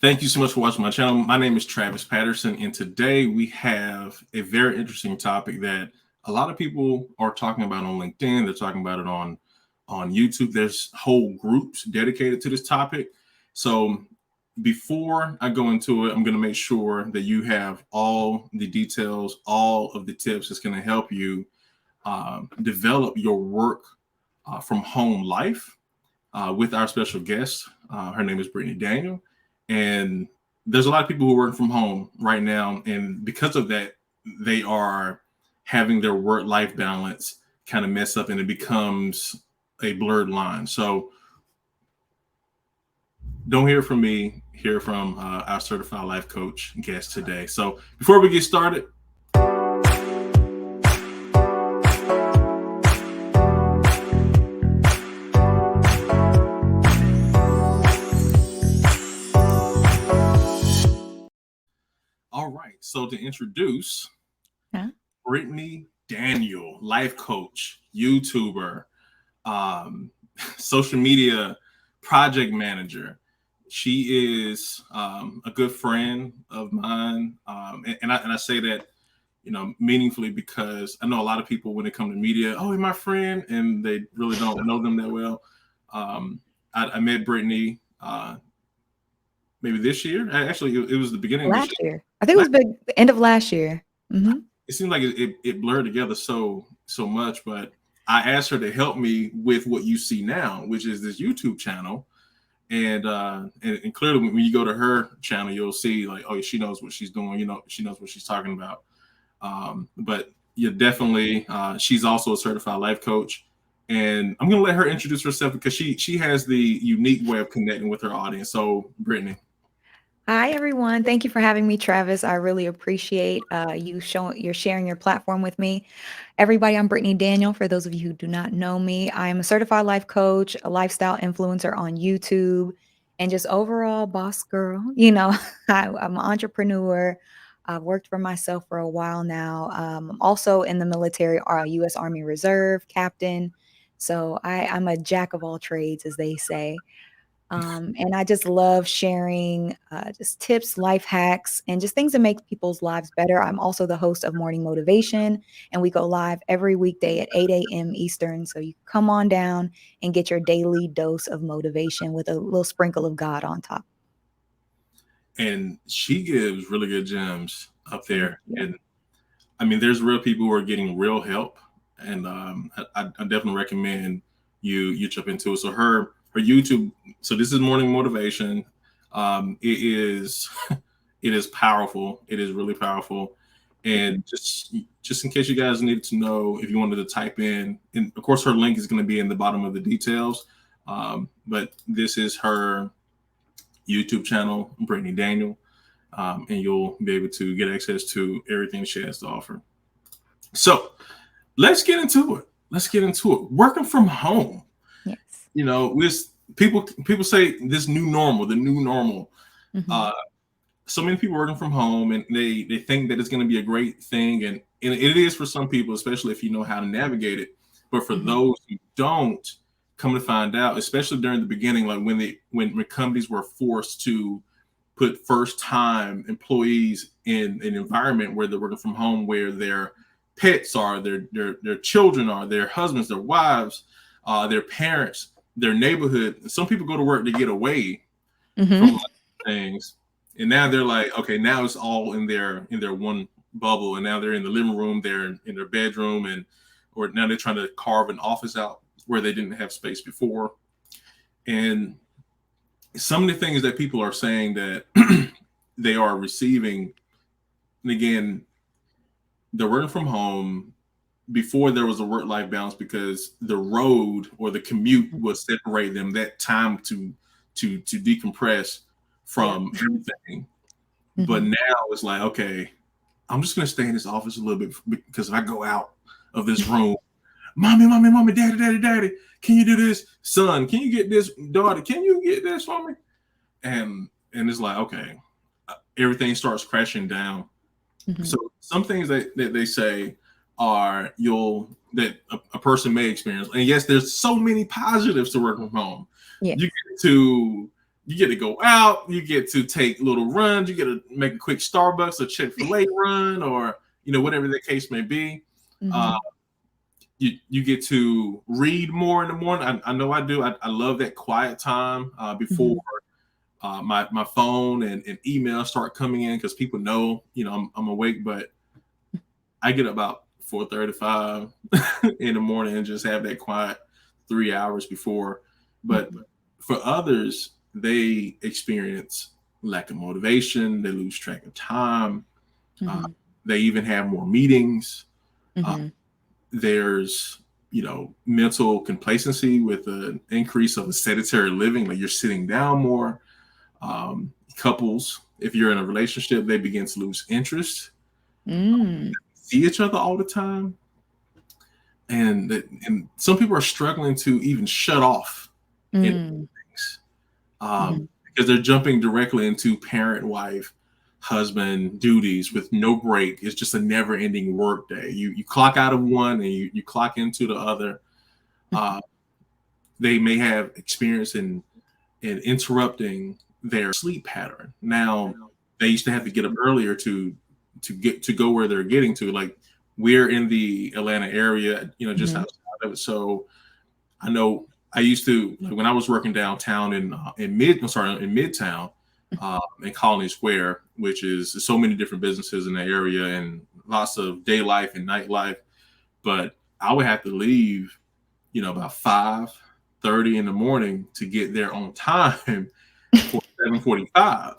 Thank you so much for watching my channel. My name is Travis Patterson, and today we have a very interesting topic that a lot of people are talking about on LinkedIn. They're talking about it on YouTube. There's whole groups dedicated to this topic. So before I go into it, I'm going to make sure that you have all the details, all of the tips that's going to help you develop your work from home life with our special guest. Her name is Brittany Daniel. And there's a lot of people who are working from home right now. And because of that, they are having their work-life balance kind of mess up and it becomes a blurred line. So don't hear from me, hear from our certified life coach guest today. So before we get started, all right, so to introduce Brittany Daniel, life coach, YouTuber, social media project manager. She is a good friend of mine, and I say that meaningfully because I know a lot of people when they come to media, oh, you're my friend, and they really don't know them that well. I met Brittany maybe this year. Actually, it was the beginning last of year. I think it was the end of last year. Mm-hmm. It seemed like it blurred together so much, but I asked her to help me with what you see now, which is this YouTube channel. And clearly when you go to her channel, you'll see like, oh, she knows what she's doing. She knows what she's talking about. But yeah, definitely, she's also a certified life coach. And I'm going to let her introduce herself because she has the unique way of connecting with her audience. So, Brittany. Hi, everyone. Thank you for having me, Travis. I really appreciate you're sharing your platform with me. Everybody, I'm Brittany Daniel. For those of you who do not know me, I am a certified life coach, a lifestyle influencer on YouTube, and just overall boss girl. I'm an entrepreneur. I've worked for myself for a while now. I'm also in the military, U.S. Army Reserve captain. So I'm a jack of all trades, as they say. And I just love sharing just tips, life hacks, and just things that make people's lives better. I'm also the host of Morning Motivation, and we go live every weekday at 8 a.m. Eastern. So you come on down and get your daily dose of motivation with a little sprinkle of God on top. And she gives really good gems up there. And I mean, there's real people who are getting real help. And I definitely recommend you jump into it. So her YouTube, so this is Morning Motivation. It is powerful. It is really powerful. And just in case you guys needed to know, if you wanted to type in, and of course her link is going to be in the bottom of the details. But this is her YouTube channel, Brittany Daniel, and you'll be able to get access to everything she has to offer. So let's get into it. Working from home. Yes. People say this new normal, the new normal. Mm-hmm. So many people working from home, and they think that it's going to be a great thing, and it is for some people, especially if you know how to navigate it. But for those who don't, come to find out, especially during the beginning, like when companies were forced to put first-time employees in an environment where they're working from home, where their pets are, their children are, their husbands, their wives, their parents, their neighborhood. Some people go to work to get away from things, and now they're like, okay, now it's all in their one bubble, and now they're in the living room, they're in their bedroom, or now they're trying to carve an office out where they didn't have space before. And some of the things that people are saying that they are receiving, and again, they're working from home. Before there was a work-life balance because the road or the commute would separate them, that time to decompress from everything. But now it's like, okay, I'm just gonna stay in this office a little bit because if I go out of this room, mommy, daddy, can you do this? Son, can you get this? Daughter, can you get this for me? And it's like, okay, everything starts crashing down. So some things that they say are that a person may experience. And yes, there's so many positives to working from home. Yes. You get to You get to go out, you get to take little runs, you get to make a quick Starbucks or Chick-fil-A run, or whatever the case may be. Uh, Mhm. you get to read more in the morning. I know I do. I love that quiet time before Mhm. my phone and emails start coming in, because people know I'm awake. But I get about 4:35 in the morning and just have that quiet 3 hours before. But Mhm. for others, they experience lack of motivation. They lose track of time. Uh, Mhm. they even have more meetings. Uh, Mhm. there's mental complacency with an increase of a sedentary living, like you're sitting down more. Couples, if you're in a relationship, they begin to lose interest, Mm. see each other all the time, and some people are struggling to even shut off in Mm. things, Mhm. because they're jumping directly into parent, wife, husband duties with no break. It's just a never-ending work day. You clock out of one and you clock into the other. Mhm. uh, they may have experience in interrupting their sleep pattern. Now, they used to have to get up earlier to get to go where they're getting to. Like, we're in the Atlanta area, just Mhm. outside of it. So I know I used to, like, when I was working downtown in Midtown, in Colony Square, which is so many different businesses in the area and lots of day life and nightlife. But I would have to leave, about 5:30 in the morning to get there on time for 7:45,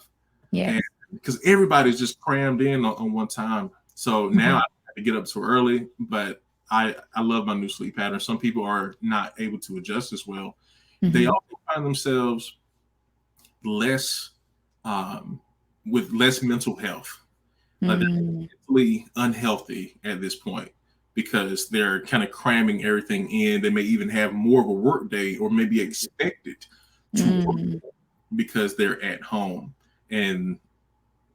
and Yes. because everybody's just crammed in on one time. So now I Mhm. have to get up so early, but I love my new sleep pattern. Some people are not able to adjust as well. They Mhm. also find themselves less with less mental health. Like, they're Mm. mentally unhealthy at this point because they're kind of cramming everything in. They may even have more of a work day, or maybe expected to work Mm. because they're at home, and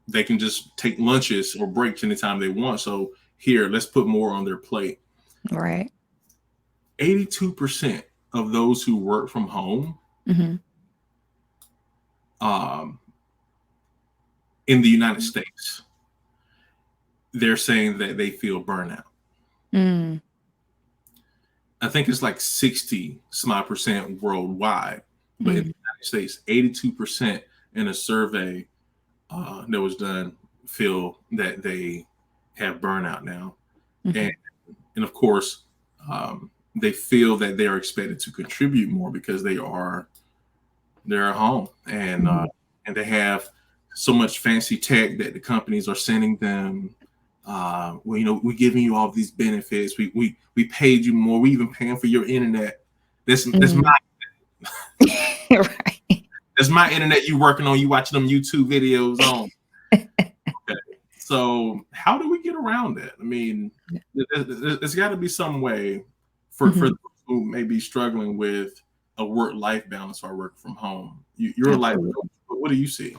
they can just take lunches or breaks anytime they want. So here, let's put more on their plate. Right. 82% of those who work from home, Mhm. um, in the United States, they're saying that they feel burnout. Mm. I think it's like 60 some odd percent worldwide, but in the Mm. United States, 82% in a survey that was done feel that they have burnout now. And, Mhm. and of course, they feel that they are expected to contribute more because they're at home, Mhm. and they have so much fancy tech that the companies are sending them. Well, we're giving you all these benefits. We paid you more. We even paying for your internet. That's my Mm. Right. that's my internet. You working on? You watching them YouTube videos on? Okay. So how do we get around that? I mean, there's got to be some way for Mhm. those who may be struggling with a work-life balance or work from home. You're a life Absolutely. coach. What do you see?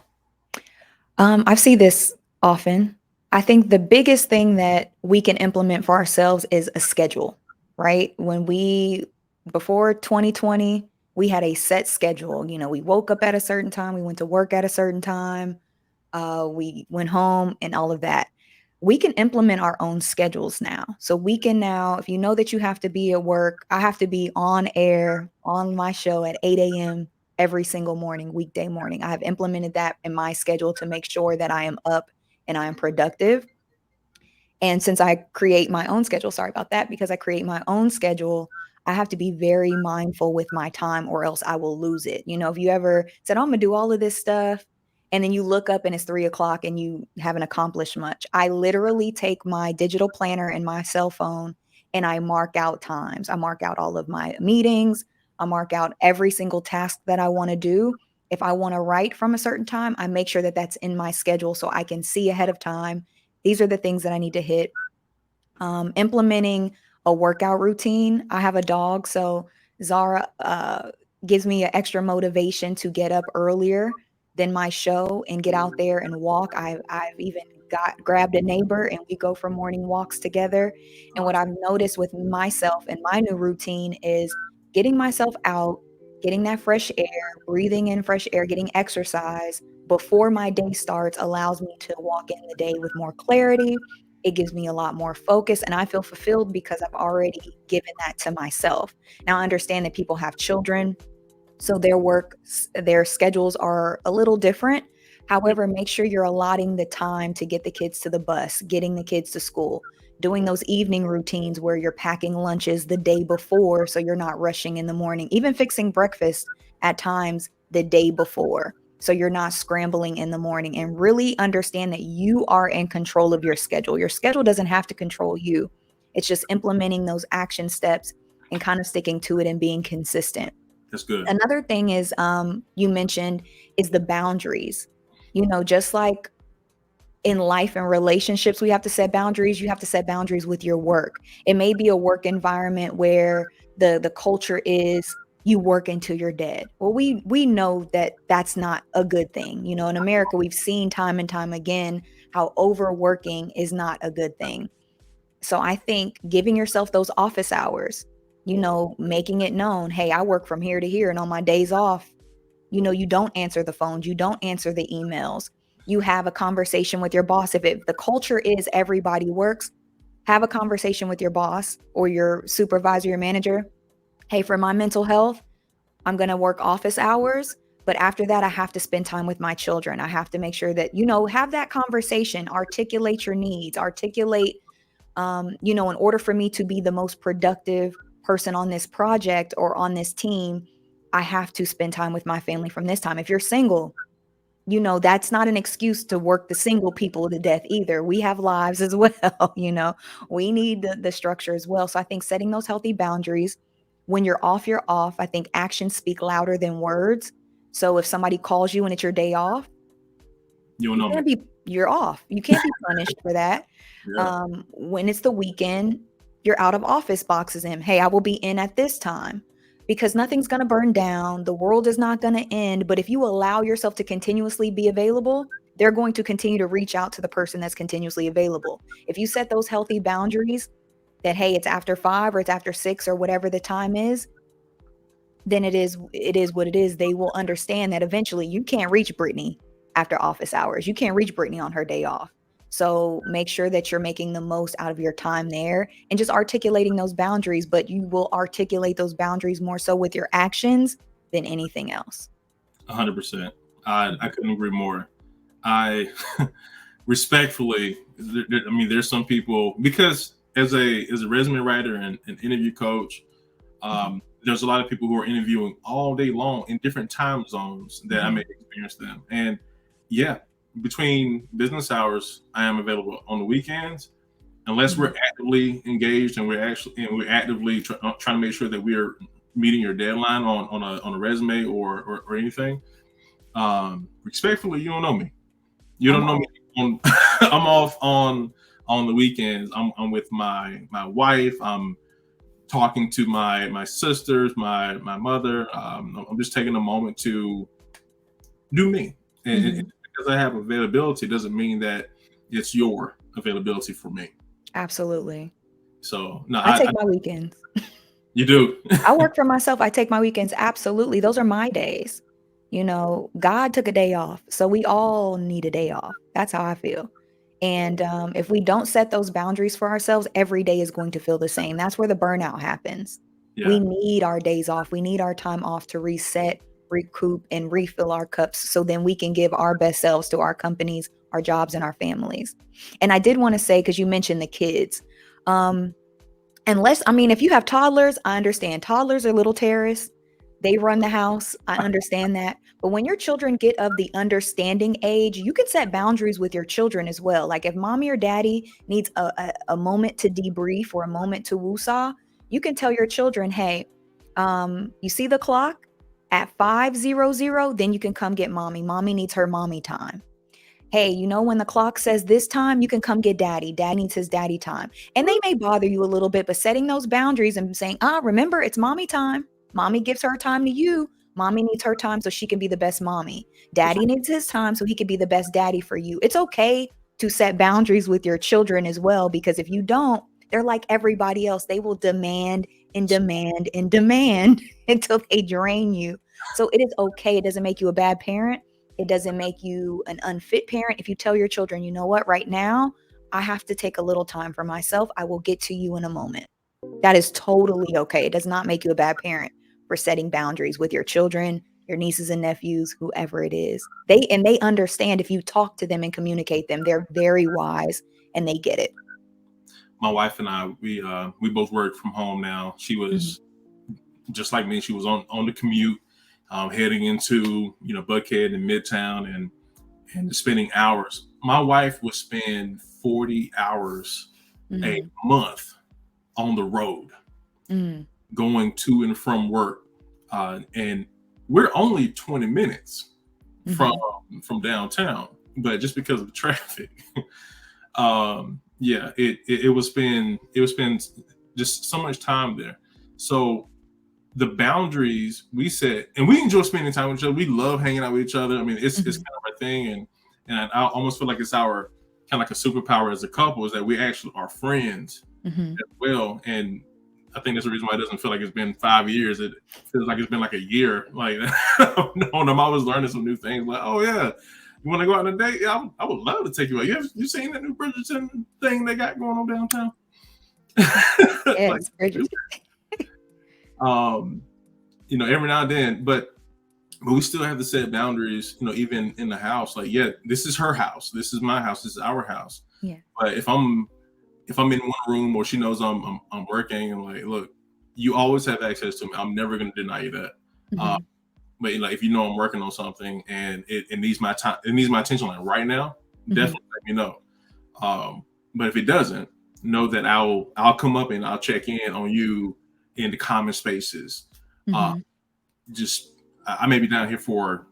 I see this often. I think the biggest thing that we can implement for ourselves is a schedule, right? Before 2020, we had a set schedule. We woke up at a certain time, we went to work at a certain time, we went home and all of that. We can implement our own schedules now. So we can now, if you know that you have to be at work, I have to be on air on my show at 8 a.m. every single morning, weekday morning. I have implemented that in my schedule to make sure that I am up and I am productive. And since I create my own schedule, sorry about that, because I create my own schedule, I have to be very mindful with my time or else I will lose it. If you ever said, I'm going to do all of this stuff, and then you look up and it's 3 o'clock and you haven't accomplished much. I literally take my digital planner and my cell phone and I mark out times. I mark out all of my meetings. I mark out every single task that I want to do. If I want to write from a certain time, I make sure that that's in my schedule so I can see ahead of time. These are the things that I need to hit. Implementing a workout routine. I have a dog, so Zara gives me an extra motivation to get up earlier than my show and get out there and walk. I've even grabbed a neighbor and we go for morning walks together. And what I've noticed with myself and my new routine is getting myself out, getting that fresh air, breathing in fresh air, getting exercise before my day starts allows me to walk in the day with more clarity. It gives me a lot more focus, and I feel fulfilled because I've already given that to myself. Now, I understand that people have children, so their schedules are a little different. However, make sure you're allotting the time to get the kids to the bus, getting the kids to school, doing those evening routines where you're packing lunches the day before so you're not rushing in the morning, even fixing breakfast at times the day before so you're not scrambling in the morning, and really understand that you are in control of your schedule. Your schedule doesn't have to control you. It's just implementing those action steps and kind of sticking to it and being consistent. That's good. Another thing is, you mentioned, is the boundaries. Just like in life and relationships, we have to set boundaries. You have to set boundaries with your work. It may be a work environment where the culture is you work until you're dead. Well, we know that that's not a good thing. In America, we've seen time and time again how overworking is not a good thing. So I think giving yourself those office hours, making it known, hey, I work from here to here, and on my days off, you don't answer the phones, you don't answer the emails. You have a conversation with your boss. If the culture is everybody works, have a conversation with your boss or your supervisor, your manager. Hey, for my mental health, I'm going to work office hours, but after that, I have to spend time with my children. I have to make sure that, have that conversation, articulate your needs, articulate, in order for me to be the most productive person on this project or on this team, I have to spend time with my family from this time. If you're single, that's not an excuse to work the single people to death either. We have lives as well. We need the structure as well. So I think setting those healthy boundaries, when you're off, you're off. I think actions speak louder than words. So if somebody calls you and it's your day off, you're off. You can't be punished for that. Yeah. When it's the weekend, you're out of office boxes in. Hey, I will be in at this time, because nothing's going to burn down. The world is not going to end. But if you allow yourself to continuously be available, they're going to continue to reach out to the person that's continuously available. If you set those healthy boundaries that, hey, it's after 5 or it's after 6 or whatever the time is, then it is what it is. They will understand that eventually you can't reach Brittany after office hours. You can't reach Brittany on her day off. So make sure that you're making the most out of your time there and just articulating those boundaries, but you will articulate those boundaries more so with your actions than anything else. 100%. I couldn't agree more. I respectfully, there's some people, because as a resume writer and an interview coach, there's a lot of people who are interviewing all day long in different time zones that I may experience them. And yeah, between business hours, I am available on the weekends, unless we're actively engaged and we're actively trying to make sure that we're meeting your deadline on a resume or anything. Respectfully, you don't know me. You don't know me. I'm off on the weekends. I'm with my wife. I'm talking to my sisters, my mother. I'm just taking a moment to do me. And because I have availability doesn't mean that it's your availability for me. Absolutely. So no, I take my weekends. You do. I work for myself. I take my weekends. Absolutely. Those are my days. God took a day off. So we all need a day off. That's how I feel. And if we don't set those boundaries for ourselves, every day is going to feel the same. That's where the burnout happens. Yeah. We need our days off. We need our time off to reset, recoup, and refill our cups so then we can give our best selves to our companies, our jobs, and our families. And I did want to say, because you mentioned the kids, if you have toddlers, I understand. Toddlers are little terrorists. They run the house. I understand that. But when your children get of the understanding age, you can set boundaries with your children as well. Like if mommy or daddy needs a moment to debrief or a moment to woosah, you can tell your children, hey, you see the clock at 5:00, then you can come get mommy. Mommy needs her mommy time. Hey, when the clock says this time, you can come get daddy. Dad needs his daddy time. And they may bother you a little bit, but setting those boundaries and saying, remember, it's mommy time. Mommy gives her time to you. Mommy needs her time so she can be the best mommy. Daddy needs his time so he can be the best daddy for you. It's okay to set boundaries with your children as well, because if you don't, they're like everybody else. They will demand and demand and demand. until they drain you. So it is okay. It doesn't make you a bad parent. It doesn't make you an unfit parent. If you tell your children, you know what, right now, I have to take a little time for myself. I will get to you in a moment. That is totally okay. It does not make you a bad parent for setting boundaries with your children, your nieces and nephews, whoever it is. They understand if you talk to them and communicate them. They're very wise and they get it. My wife and I, we both work from home now. She Mhm. was just like me. She was on the commute, heading into Buckhead and Midtown, and spending hours. My wife would spend 40 hours a Mhm. month on the road, Mhm. going to and from work, and we're only 20 minutes from Mhm. from downtown, but just because of the traffic, yeah, it would spend just so much time there. So the boundaries we set, and we enjoy spending time with each other. We love hanging out with each other. I mean, it's Mhm. kind of our thing, and I almost feel like it's our kind of like a superpower as a couple is that we actually are friends Mhm. as well. And I think that's the reason why it doesn't feel like it's been 5 years. It feels like it's been like a year. Like, no, I'm always learning some new things. Like, oh yeah, you want to go out on a date? Yeah, I would love to take you out. You seen that new Bridgerton thing they got going on downtown? Like, Yes, Bridget. um, every now and then, but we still have to set boundaries, even in the house. Like, yeah, this is her house, this is my house, this is our house. Yeah. But if I'm in one room, or she knows I'm working, and like, look, you always have access to me. I'm never going to deny you that. Uh, Mhm. but like, if you know I'm working on something and it needs my time, it needs my attention, like right now, Mhm. definitely let me know. But if it doesn't, know that I'll come up and I'll check in on you in the common spaces. Uh, Mhm. just I may be down here for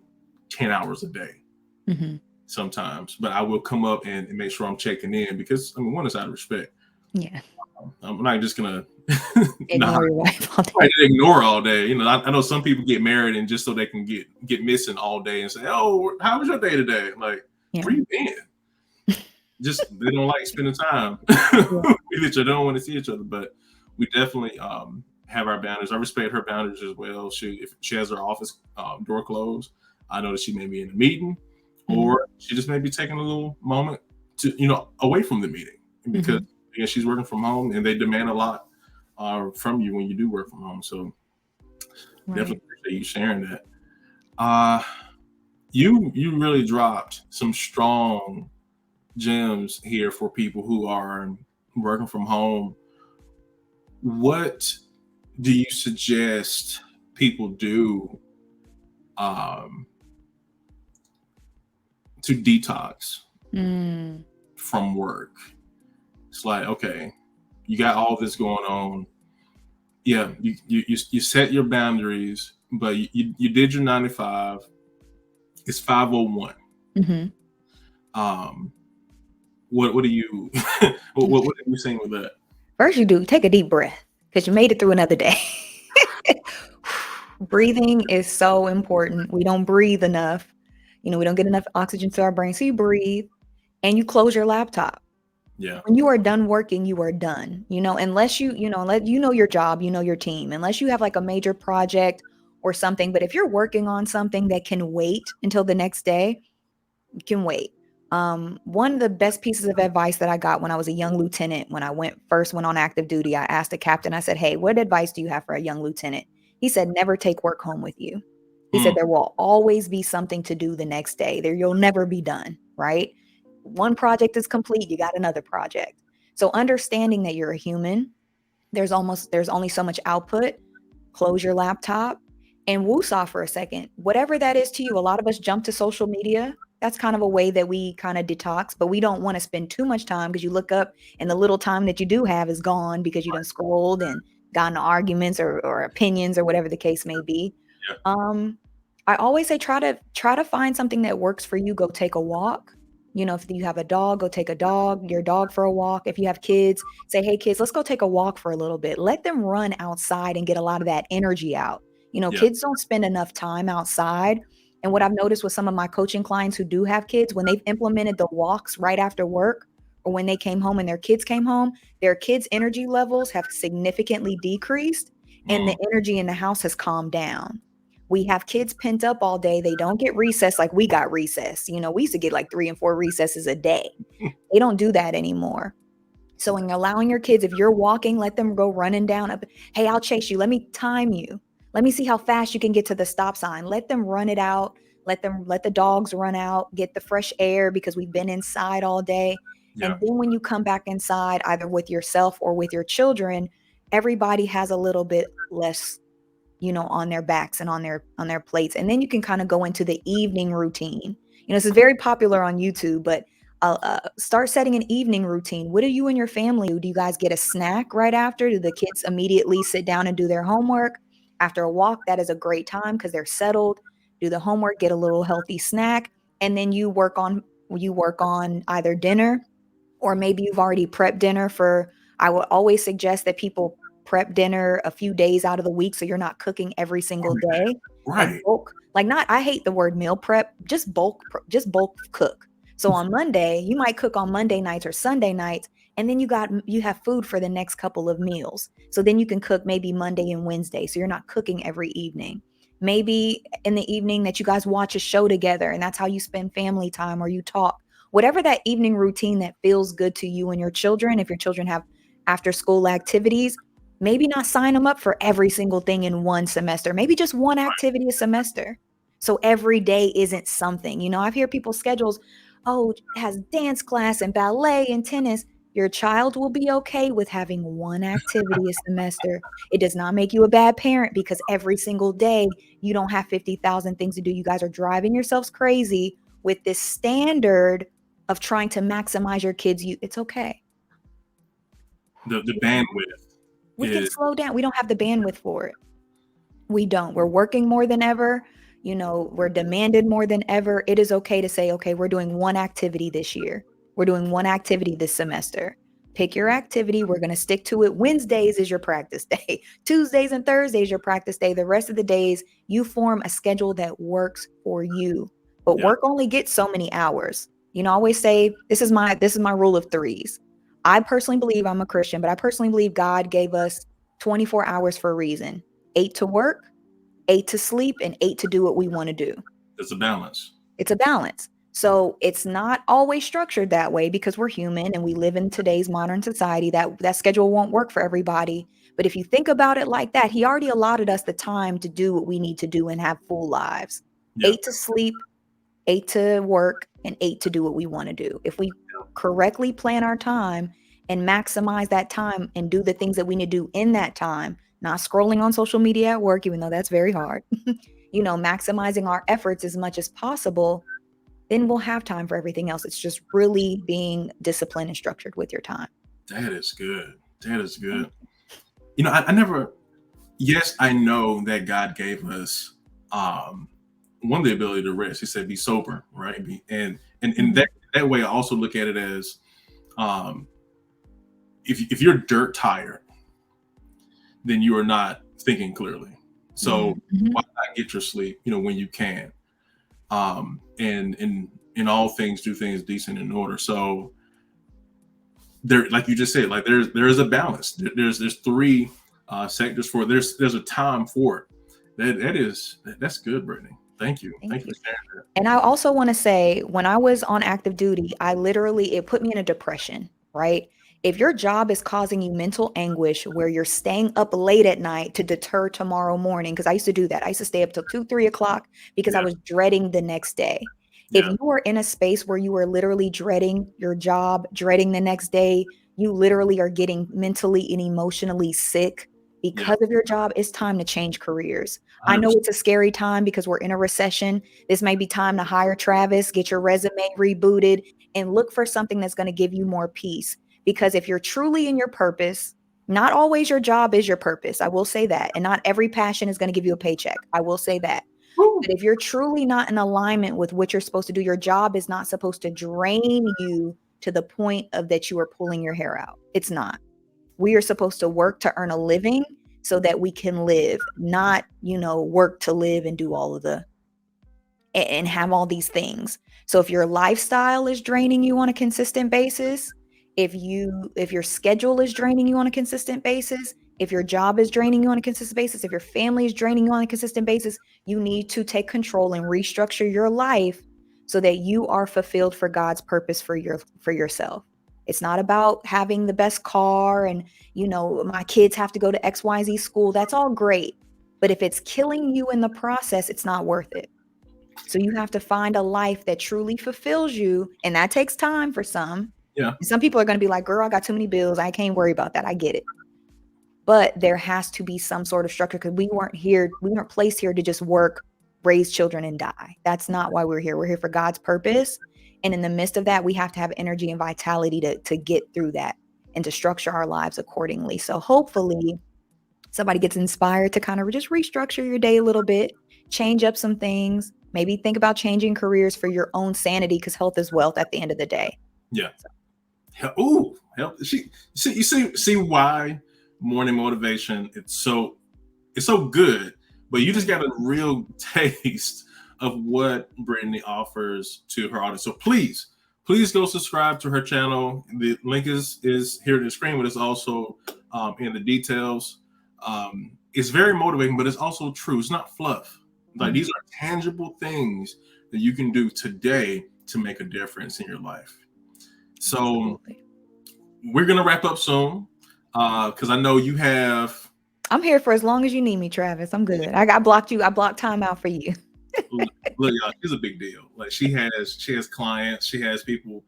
10 hours a day Mhm. sometimes, but I will come up and make sure I'm checking in, because I mean, one is out of respect. Yeah. I'm not just gonna not Ignore your wife all try day. to ignore all day. I know some people get married and just so they can get missing all day and say, "Oh, how was your day today?" Like, Yeah. where you been? Just they don't like spending time Yeah. with each other. They don't want to see each other. But we definitely have our boundaries. I respect her boundaries as well. If she has her office door closed, I know that she may be in a meeting, Mhm. or she just may be taking a little moment to away from the meeting, because Mhm. again, she's working from home and they demand a lot from you when you do work from home. So Right. definitely appreciate you sharing that. Uh, you really dropped some strong gems here for people who are working from home. What do you suggest people do um, to detox Mm. from work? It's like, okay, you got all this going on. Yeah, you set your boundaries, but you did your 9 to 5. It's 5:01. Mhm. Um, what do you what are you saying with that? First you do, take a deep breath because you made it through another day. Breathing is so important. We don't breathe enough. We don't get enough oxygen to our brain. So you breathe and you close your laptop. Yeah, When you are done working, you are done. Unless unless you know your job, you know your team, unless you have like a major project or something. But if you're working on something that can wait until the next day, you can wait. One of the best pieces of advice that I got when I was a young lieutenant, when I first went on active duty, I asked the captain, I said, "Hey, what advice do you have for a young lieutenant?" He said, "Never take work home with you." He said, mm, "There will always be something to do the next day. You'll never be done, right? One project is complete, you got another project." So understanding that you're a human, there's only so much output. Close your laptop and woosah for a second. Whatever that is to you, a lot of us jump to social media. That's kind of a way that we kind of detox, but we don't want to spend too much time because you look up and the little time that you do have is gone because you done scrolled and gotten arguments or opinions or whatever the case may be. yeah, Um, I always say try to find something that works for you. Go take a walk. If you have a dog, go take your dog for a walk. If you have kids, say, "Hey kids, let's go take a walk for a little bit." Let them run outside and get a lot of that energy out. yeah, Kids don't spend enough time outside. And what I've noticed with some of my coaching clients who do have kids, when they've implemented the walks right after work or when they came home and their kids came home, their kids' energy levels have significantly decreased. and the Mm. energy in the house has calmed down. We have kids pent up all day. They don't get recess like we got recess. We used to get like 3 and 4 recesses a day. They don't do that anymore. So when you're allowing your kids, if you're walking, let them go running down up. Hey, I'll chase you. Let me time you. Let me see how fast you can get to the stop sign. Let them run it out. Let the dogs run out, get the fresh air because we've been inside all day. Yeah. And then when you come back inside, either with yourself or with your children, everybody has a little bit less, on their backs and on their plates. And then you can kind of go into the evening routine. This is very popular on YouTube, but start setting an evening routine. What do you and your family do? Do you guys get a snack right after? Do the kids immediately sit down and do their homework? After a walk, that is a great time because they're settled. Do the homework, get a little healthy snack, and then you work on either dinner, or maybe you've already prepped dinner for. I would always suggest that people prep dinner a few days out of the week so you're not cooking every single day, and Right. bulk, like, not, I hate the word meal prep, just bulk cook. So on Monday, you might cook on Monday nights or Sunday nights, and then you have food for the next couple of meals. So then you can cook maybe Monday and Wednesday, so you're not cooking every evening. Maybe in the evening that you guys watch a show together, and that's how you spend family time or you talk. Whatever that evening routine that feels good to you and your children. If your children have after school activities, maybe not sign them up for every single thing in one semester, maybe just one activity a semester. So every day isn't something. I've heard people's schedules, oh, has dance class and ballet and tennis. Your child will be okay with having one activity a semester. It does not make you a bad parent because every single day you don't have 50,000 things to do. You guys are driving yourselves crazy with this standard of trying to maximize your kids' youth. It's okay. The bandwidth We can is slow down. We don't have the bandwidth for it. We don't. We're working more than ever. We're demanded more than ever. It is okay to say, okay, we're doing one activity this year. We're doing one activity this semester. Pick your activity. We're going to stick to it. Wednesdays is your practice day. Tuesdays and Thursdays your practice day. The rest of the days, you form a schedule that works for you. But yeah. work only gets so many hours. I always say this is my rule of threes. I personally believe, I'm a Christian, but I personally believe God gave us 24 hours for a reason. 8 to work, 8 to sleep, and 8 to do what we want to do. It's a balance. It's a balance. So it's not always structured that way because we're human and we live in today's modern society. That schedule won't work for everybody. But if you think about it like that, he already allotted us the time to do what we need to do and have full lives. Yeah. 8 to sleep, 8 to work, and 8 to do what we want to do. If we correctly plan our time and maximize that time and do the things that we need to do in that time, not scrolling on social media at work, even though that's very hard, maximizing our efforts as much as possible, then we'll have time for everything else. It's just really being disciplined and structured with your time. That is good. That is good. I never, yes, I know that God gave us one, the ability to rest. He said, be sober, right? And that way I also look at it as um, if you're dirt tired, then you are not thinking clearly. So Mhm. why not get your sleep, when you can? And in all things, do things decent and in order. So there, like you just said, like there is a balance. There's three sectors for it. There's a time for it. That's good, Brittany. Thank you. Thank Thank you you. for sharing And I also want to say, when I was on active duty, it put me in a depression, right? If your job is causing you mental anguish where you're staying up late at night to deter tomorrow morning, because I used to do that. I used to stay up till 2, 3 o'clock because I that. was dreading the next day. If Yeah. you are in a space where you are literally dreading your job, dreading the next day, you literally are getting mentally and emotionally sick Yeah. because of your job, it's time to change careers. I know 100%. it's a scary time because we're in a recession. This may be time to hire Travis, get your resume rebooted, and look for something that's going to give you more peace. Because if you're truly in your purpose, not always your job is your purpose. I will say that. And not every passion is going to give you a paycheck. I will say that. Woo. But if you're truly not in alignment with what you're supposed to do, your job is not supposed to drain you to the point of that you are pulling your hair out. It's not. We are supposed to work to earn a living so that we can live, not, work to live and do all of and have all these things. So if your lifestyle is draining you on a consistent basis, if your schedule is draining you on a consistent basis, If your job is draining you on a consistent basis, if your family is draining you on a consistent basis, you need to take control and restructure your life so that you are fulfilled for God's purpose for yourself. It's not about having the best car and, my kids have to go to XYZ school. That's all great. But if it's killing you in the process, it's not worth it. So you have to find a life that truly fulfills you. And that takes time for some. Yeah. And some people are going to be like, girl, I got too many bills. I can't worry about that. I get it. But there has to be some sort of structure because we weren't placed here to just work, raise children, and die. That's not why we're here. We're here for God's purpose. And in the midst of that, we have to have energy and vitality to get through that and to structure our lives accordingly. So hopefully somebody gets inspired to kind of just restructure your day a little bit, change up some things, maybe think about changing careers for your own sanity, because health is wealth at the end of the day. Yeah. Ooh, health. You see why morning motivation, it's so good, but you just got a real taste of what Brittany offers to her audience. So please go subscribe to her channel. The link is here on the screen, but it's also in the details. It's very motivating, but it's also true. It's not fluff. Like, these are tangible things that you can do today to make a difference in your life. So absolutely. We're going to wrap up soon because I know you have. I'm here for as long as you need me, Travis. I'm good. I blocked you. I blocked time out for you. Look, y'all, she's a big deal. Like, she has clients. She has people.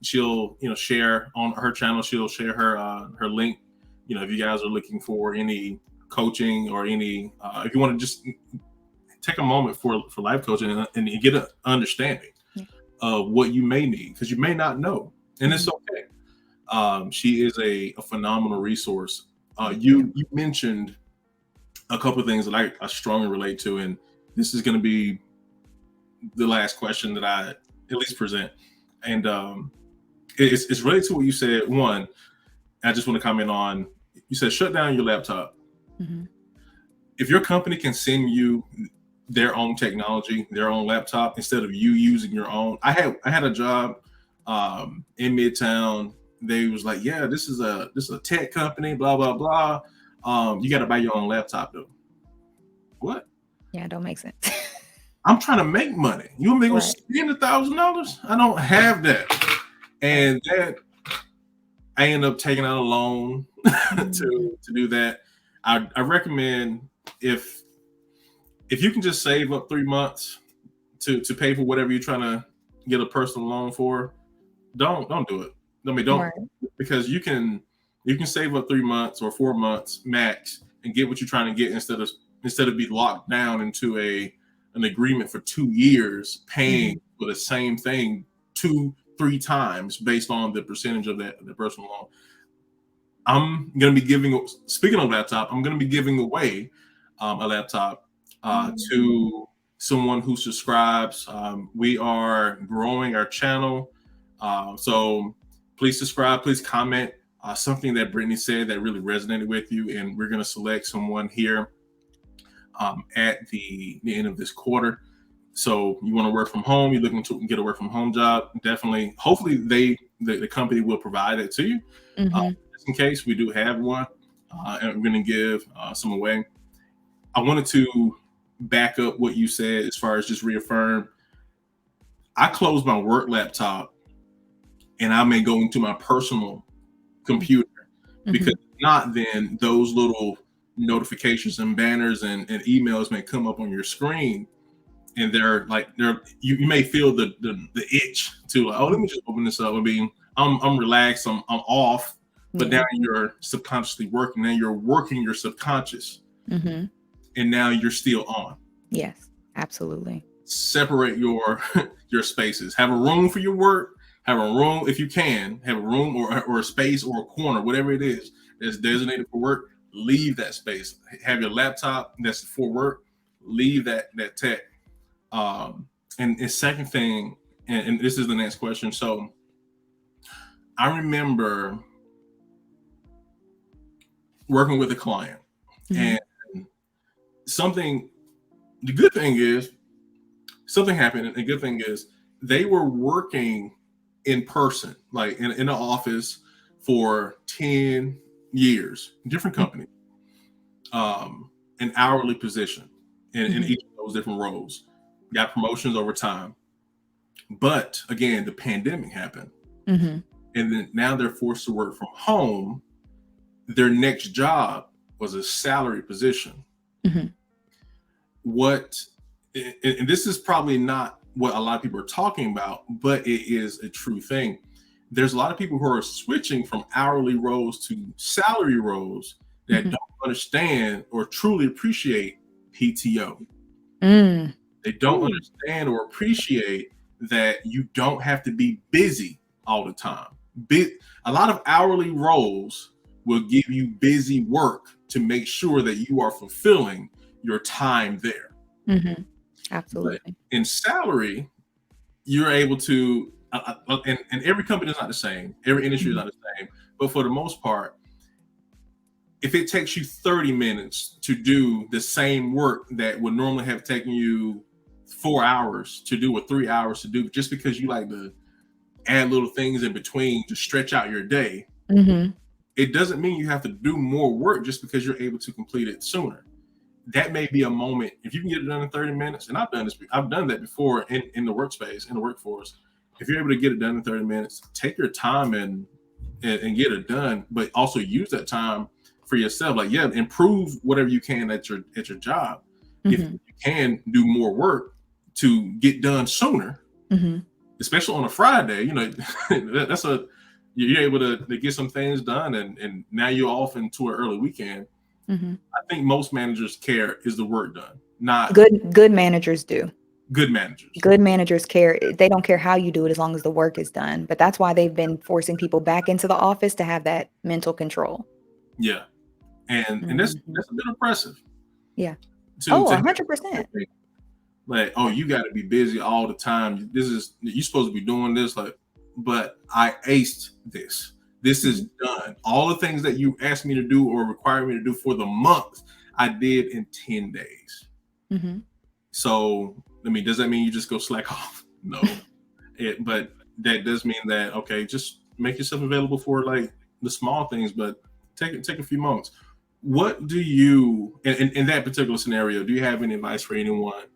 She'll share on her channel. She'll share her link. If you guys are looking for any coaching or any, if you want to just take a moment for life coaching and get an understanding of what you may need, because you may not know, and it's okay. She is a phenomenal resource. You mentioned a couple of things that I strongly relate to, and this is going to be the last question that I at least present. And it's related to what you said. One, I just want to comment on, you said shut down your laptop. Mm-hmm. If your company can send you their own technology, their own laptop, instead of you using your own. I had a job in Midtown. They was like, yeah, this is a tech company, blah, blah, blah. You got to buy your own laptop though. What? Yeah, it don't make sense. I'm trying to make money. You want me to spend $1,000? I don't have that. And that, I end up taking out a loan to do that. I recommend if you can just save up 3 months to pay for whatever you're trying to get a personal loan for, don't do it. I mean, don't, because you can save up 3 months or 4 months max and get what you're trying to get instead of be locked down into an agreement for 2 years paying for the same thing 2-3 times based on the percentage of the personal loan. I'm going to be speaking of laptop, I'm going to be giving away a laptop to someone who subscribes. We are growing our channel. So please subscribe, please comment something that Brittany said that really resonated with you. And we're going to select someone here at the end of this quarter. So you want to work from home, you're looking to get a work from home job, definitely, hopefully the company will provide it to you. Just in case we do have one, and we're going to give some away. I wanted to back up what you said as far as just reaffirm. I close my work laptop and I may go into my personal computer because if not, then those little notifications and banners and emails may come up on your screen, and you may feel the itch to like, oh, let me just open this up. I mean, I'm relaxed, I'm off, but now you're subconsciously working. Now you're working your subconscious, and now you're still on. Yes, absolutely. Separate your spaces. Have a room for your work. Have a room, if you can, have a room or a space or a corner, whatever it is that's designated for work. Leave that space. Have your laptop that's for work. Leave that tech. And the second thing, and this is the next question. So I remember working with a client, and the good thing is something happened. And the good thing is they were working in person, like in an office for 10, years, different Mm, companies, an hourly position in mhm, each of those different roles, got promotions over time. But again, the pandemic happened, mhm, and then now they're forced to work from home. Their next job was a salary position. mhm, What, and this is probably not what a lot of people are talking about, but it is a true thing. There's a lot of people who are switching from hourly roles to salary roles that mhm. don't understand or truly appreciate PTO. Mm. They don't Ooh. understand or appreciate that you don't have to be busy all the time. A lot of hourly roles will give you busy work to make sure that you are fulfilling your time there. Mhm. But Absolutely. in salary, you're able to, and every company is not the same, every industry is Mhm, not the same, but for the most part, if it takes you 30 minutes to do the same work that would normally have taken you 4 hours to do or 3 hours to do, just because you like to add little things in between to stretch out your day, mhm, it doesn't mean you have to do more work just because you're able to complete it sooner. That may be a moment, if you can get it done in 30 minutes, and I've done that before in the workspace, in the workforce. If you're able to get it done in 30 minutes, take your time and get it done, but also use that time for yourself. Like, yeah, improve whatever you can at your job. If mhm, you can do more work to get done sooner, mhm, especially on a Friday, that's a you're able to get some things done, and now you're off into an early weekend. mhm. I think most managers care is the work done, not Good managers do. good managers. Good managers care. They don't care how you do it as long as the work is done, but that's why they've been forcing people back into the office to have that mental control. Yeah, and Mhm. that's a bit impressive Yeah. to Oh, have 100%. like, oh, you got to be busy all the time. This is you supposed to be doing this, like, but I aced this. This is Mhm, done. All the things that you asked me to do or required me to do for the month, I did in 10 days. mhm. So, I mean, does that mean you just go slack off? No. But that does mean that, okay, just make yourself available for like the small things, but take a few moments. What do you in that particular scenario? Do you have any advice for anyone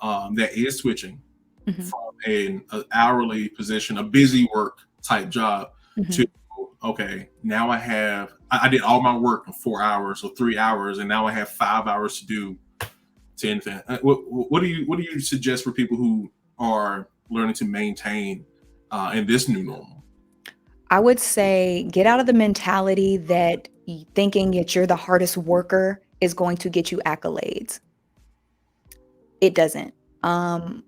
that is switching Mhm, from an hourly position, a busy work type job, to, mhm. okay, now I did all my work in 4 hours or 3 hours, and now I have 5 hours to do to anything. What do you suggest for people who are learning to maintain in this new normal? I would say get out of the mentality that thinking that you're the hardest worker is going to get you accolades. It doesn't. Um,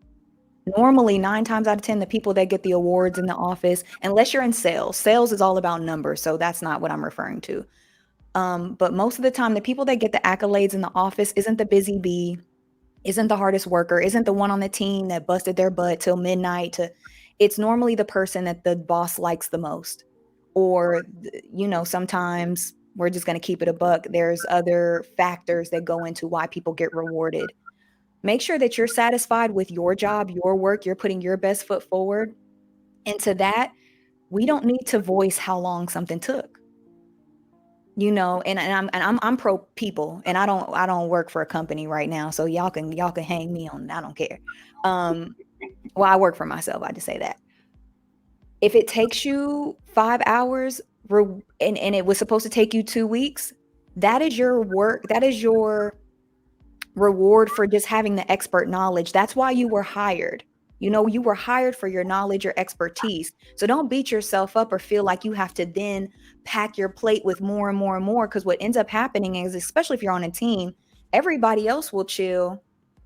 Normally, 9 times out of 10, the people that get the awards in the office, unless you're in sales is all about numbers, so that's not what I'm referring to. But most of the time, the people that get the accolades in the office isn't the busy bee, isn't the hardest worker, isn't the one on the team that busted their butt till midnight to it's normally the person that the boss likes the most. Or, sometimes we're just gonna keep it a buck. There's other factors that go into why people get rewarded. Make sure that you're satisfied with your job, your work, you're putting your best foot forward. And to that, we don't need to voice how long something took. And I'm pro people, and I don't work for a company right now, so y'all can hang me on. I don't care. Um, well, I work for myself. I just say that if it takes you 5 hours, and it was supposed to take you 2 weeks, that is your work. That is your reward for just having the expert knowledge. That's why you were hired. You were hired for your knowledge, your expertise. So don't beat yourself up or feel like you have to then pack your plate with more and more and more. Because what ends up happening is, especially if you're on a team, everybody else will chill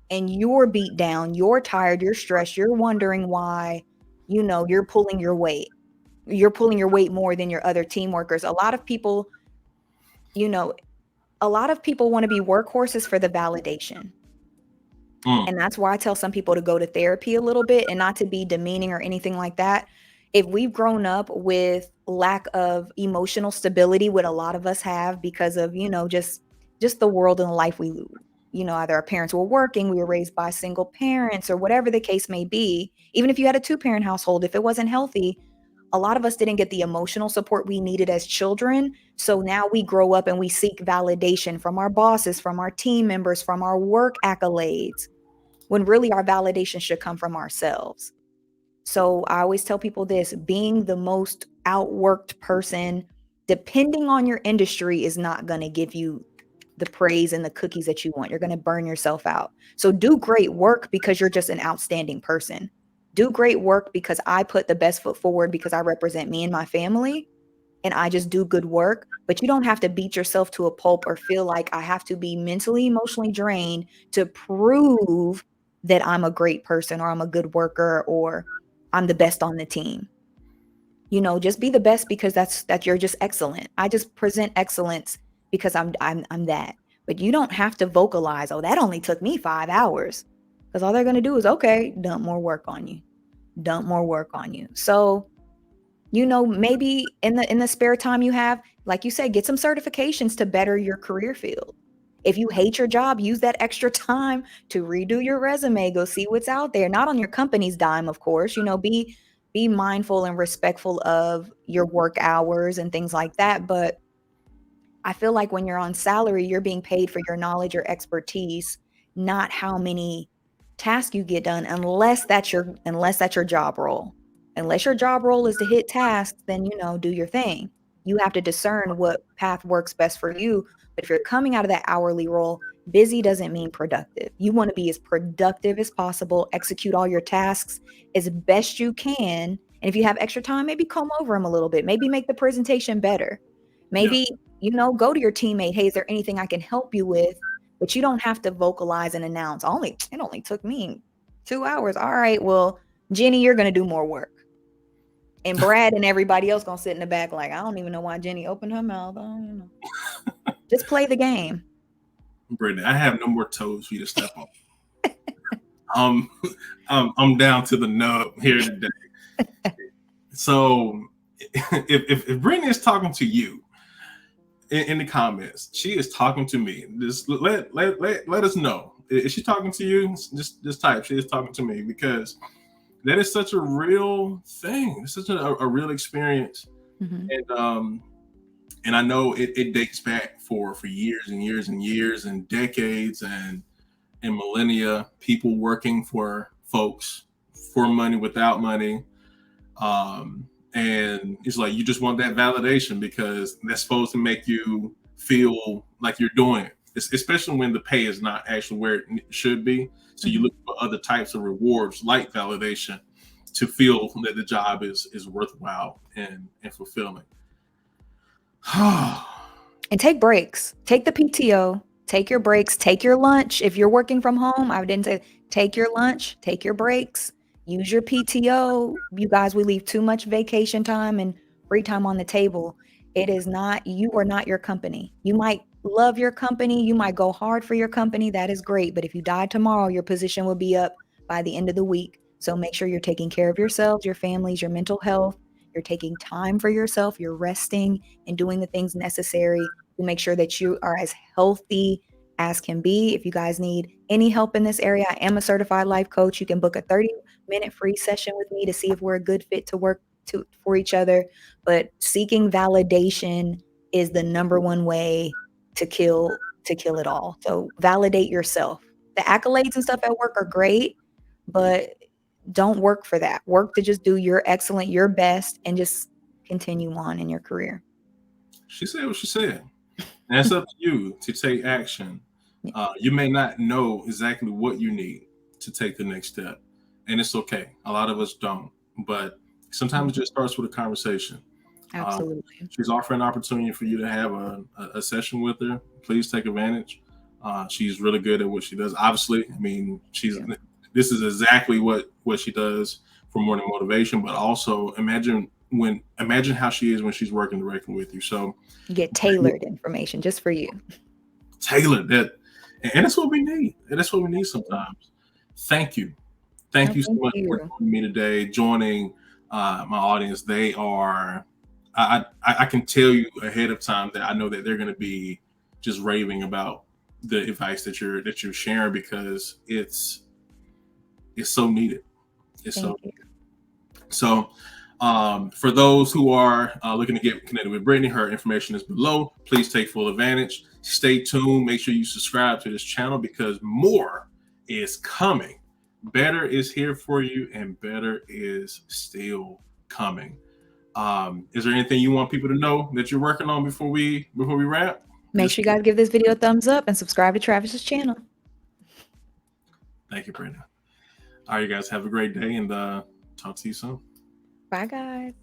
and you're beat down, you're tired, you're stressed, you're wondering why, you're pulling your weight. You're pulling your weight more than your other team workers. You know, a lot of people want to be workhorses for the validation. Mm, And that's why I tell some people to go to therapy a little bit and not to be demeaning or anything like that. If we've grown up with lack of emotional stability, what a lot of us have because of, just the world and the life either our parents were working, we were raised by single parents or whatever the case may be. Even if you had a two-parent household, if it wasn't healthy, A lot of us didn't get the emotional support we needed as children. So now we grow up and we seek validation from our bosses, from our team members, from our work accolades, when really our validation should come from ourselves. So I always tell people this: being the most outworked person, depending on your industry, is not going to give you the praise and the cookies that you want. You're going to burn yourself out. So do great work because you're just an outstanding person. Do great work because I put the best foot forward, because I represent me and my family, and I just do good work. But you don't have to beat yourself to a pulp or feel like I have to be mentally, emotionally drained to prove that I'm a great person or I'm a good worker or I'm the best on the team. Just be the best because that you're just excellent. I just present excellence because I'm that. But you don't have to vocalize, oh, that only took me 5 hours. Because all they're gonna do is, okay, dump more work on you. Dump more work on you. So, maybe in the spare time you have, like you said, get some certifications to better your career field. If you hate your job, use that extra time to redo your resume, go see what's out there, not on your company's dime, of course. Be mindful and respectful of your work hours and things like that. But I feel like when you're on salary, you're being paid for your knowledge or expertise, not how many tasks you get done, unless that's your job role. Unless your job role is to hit tasks, then do your thing. You have to discern what path works best for you. But if you're coming out of that hourly role, busy doesn't mean productive. You want to be as productive as possible, execute all your tasks as best you can. And if you have extra time, maybe comb over them a little bit, maybe make the presentation better. Yeah. Maybe, go to your teammate, hey, is there anything I can help you with? But you don't have to vocalize and announce, it only took me 2 hours. All right, well, Jenny, you're going to do more work. And Brad and everybody else going to sit in the back like, I don't even know why Jenny opened her mouth. I don't know. Just play the game. Brittany, I have no more toes for you to step on. I'm down to the nub here today. So if Brittany is talking to you in the comments, she is talking to me. Just let us know. Is she talking to you? Just type, she is talking to me, because that is such a real thing. It's such a real experience. Mm-hmm. And I know it dates back for years and years and years and decades and millennia, people working for folks for money, without money. And it's like, you just want that validation because that's supposed to make you feel like you're doing it. Especially when the pay is not actually where it should be. So you look for other types of rewards like validation to feel that the job is worthwhile and fulfilling. And take breaks. Take the PTO. Take your breaks. Take your lunch. If you're working from home, I didn't say take your lunch. Take your breaks. Use your PTO. You guys, we leave too much vacation time and free time on the table. You are not your company. You might love your company. You might go hard for your company. That is great. But if you die tomorrow, your position will be up by the end of the week. So make sure you're taking care of yourselves, your families, your mental health. You're taking time for yourself. You're resting and doing the things necessary to make sure that you are as healthy as can be. If you guys need any help in this area, I am a certified life coach. You can book a 30-minute free session with me to see if we're a good fit to work for each other. But seeking validation is the number one way to kill it all. So validate yourself. The accolades and stuff at work are great, but don't work for that. Work to just do your excellent, your best, and just continue on in your career. She said what she said. And it's up to you to take action. You may not know exactly what you need to take the next step, and it's okay. A lot of us don't, but sometimes it just starts with a conversation. Absolutely. She's offering an opportunity for you to have a session with her. Please take advantage. She's really good at what she does. Obviously, I mean, this is exactly what she does for morning motivation, but also imagine how she is when she's working directly with you. So you get tailored information just for you. Tailored that, and that's what we need. And that's what we need sometimes. Thank you so much for joining me today, joining my audience. They are, I can tell you ahead of time that I know that they're going to be just raving about the advice that you're sharing, because it's so needed. So For those who are looking to get connected with Brittany, her information is below. Please take full advantage. Stay tuned. Make sure you subscribe to this channel because more is coming. Better is here for you, and better is still coming. Is there anything you want people to know that you're working on before we wrap? Make sure you guys give this video a thumbs up and subscribe to Travis's channel. Thank you, Brittany. All right, you guys have a great day, and talk to you soon. Bye, guys.